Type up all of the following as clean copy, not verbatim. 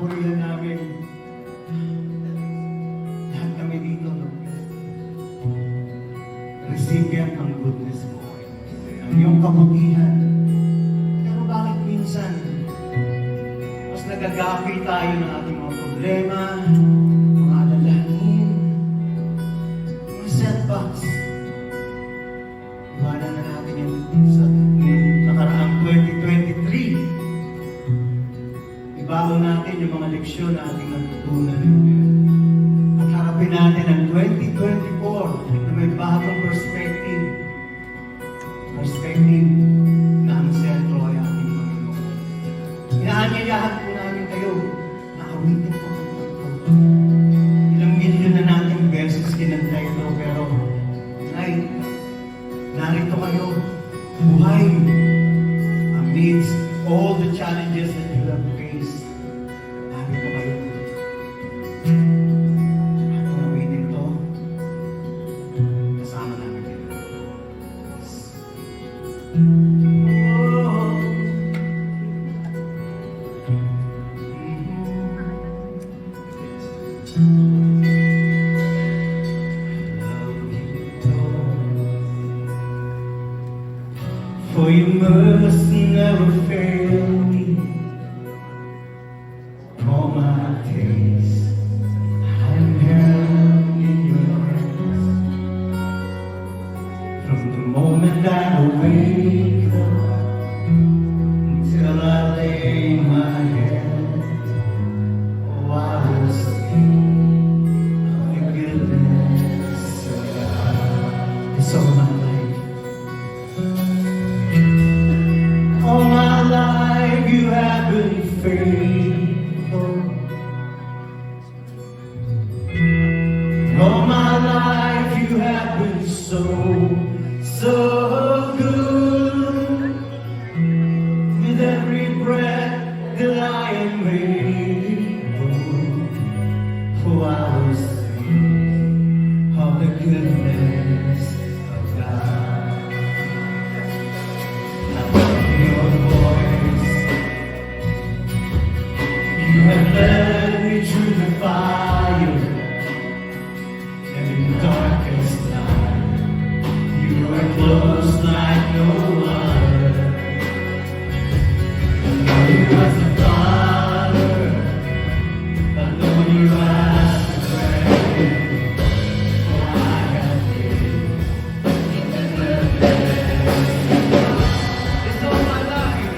pinapurihan namin. Lahat kami dito, Lord. Recipient ng goodness mo. Ang iyong kabutihan. Pero bakit minsan, mas nagagapi tayo ng ating mga problema, mga alalahanin, mga setbacks. Iwanan na natin yung sa nakaraang 2023. Ibaon natin yung mga leksyon na ating natutunan. At harapin natin ang 2024 na may bagong perspective. Perspective na ang sentro ay ating Panginoon. Inaanyayahan po namin kayo na awitin po ang ito. Ilang milyon na nating beses kinanta ito, pero tonight, narito kayo, buhay, amidst all the challenges that you have faced. Narito kayo. At kung awitin ito, kasama namin kayo. For your mercy never failed me. All my days I'm held in your hands. From the moment that I wake up until I lay my head, oh, I will sing of the goodness of God. It's all my life. All my life you have been faithful. All my life you have been so, so good. With every breath that I am able, oh, I will sing of the goodness of God. Your voice, you have led me through the fire, and in the darkest night, you are close like no other. I know you as a father, I know you as a friend, for I have lived in the goodness. It's all my life.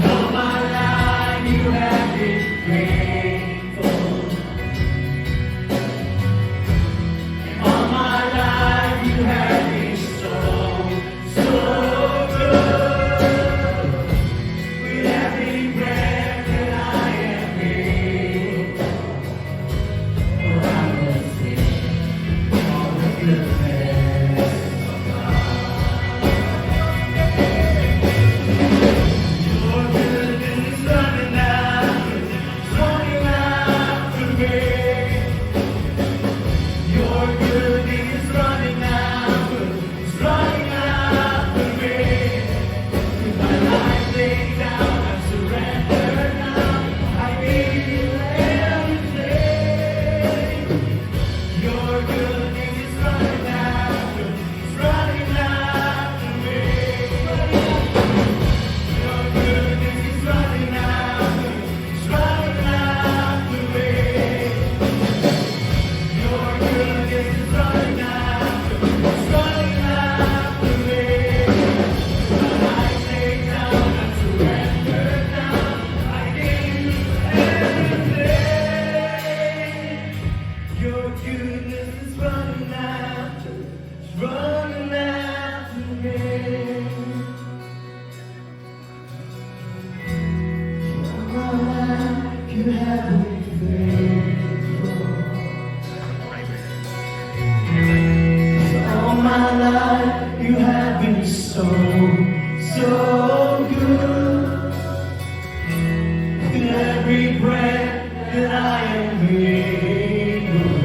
All my life you have been faithful. All my life you have been so, so good. With every breath that I am able, oh, I will sing all the goodness of God. Your goodness is running after me. Your goodness is running after me. With my life laid down, I surrender now. I give you everything. Your goodness is running after me. Your goodness is running after me. Your goodness is running after me. My life laid down, I surrender now. I give you everything. Your goodness is running after me. All my life you have been faithful. All my life you have been so, so good. With every breath that I am able,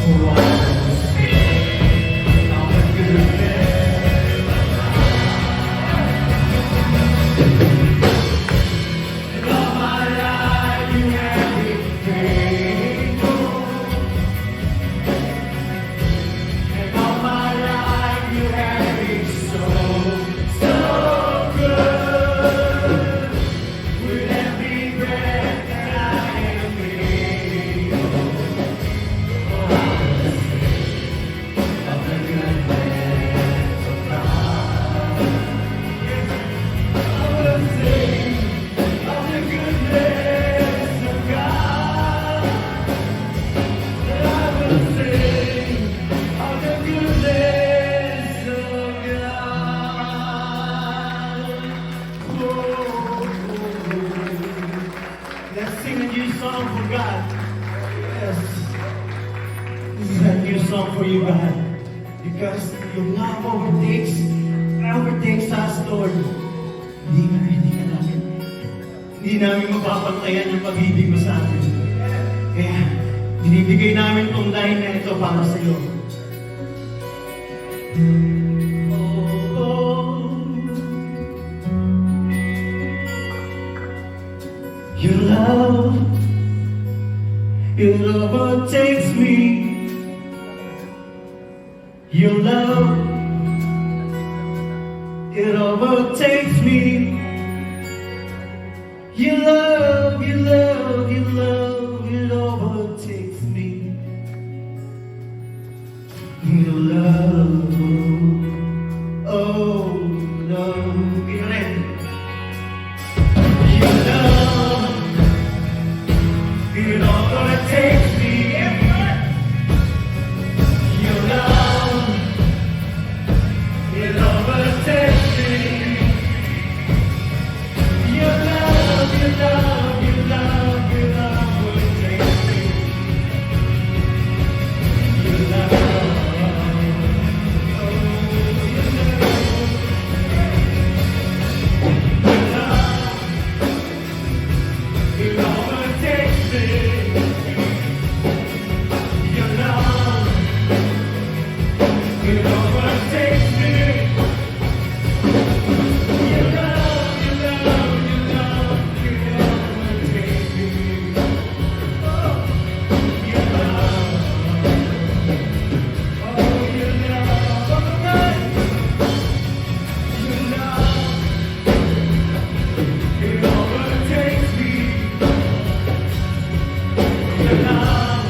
oh, I will sing all the goodness of God. song for you, God. Because your love overtakes us, Lord. Hindi namin mapapantayan yung pag-ibig mo sa atin. Kaya, binibigay namin tong line na ito para sa iyo. Your love, it overtakes me. Your love, it overtakes me. Your love, your love, your love, it overtakes me. Your love, oh, love, get ready. Your love, it overtakes me. Your love, it overtakes me. Your love, your love, your love, your love overtakes me. Your love, oh, your love, it overtakes me. Your love, it overtakes me. Your love, your love, your love, it overtakes me. Oh, your love, oh, your love, oh, God. Your love, it overtakes me. Your love,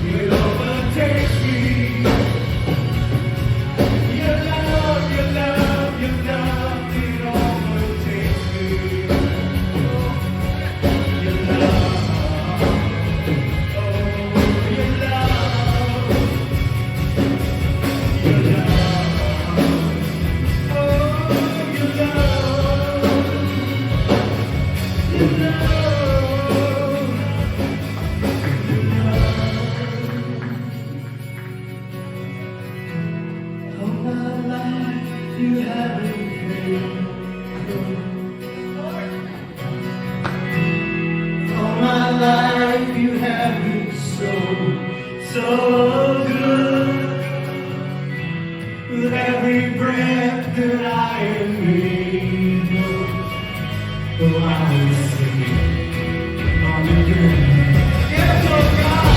it overtakes me. Your love, your love, your love, it overtakes me. Your love, oh, your love, your love, oh, your love, your love. All my life you have been faithful. All my life you have been so, so good. With every breath that I am able, oh, I will sing all the good. Yes, oh God.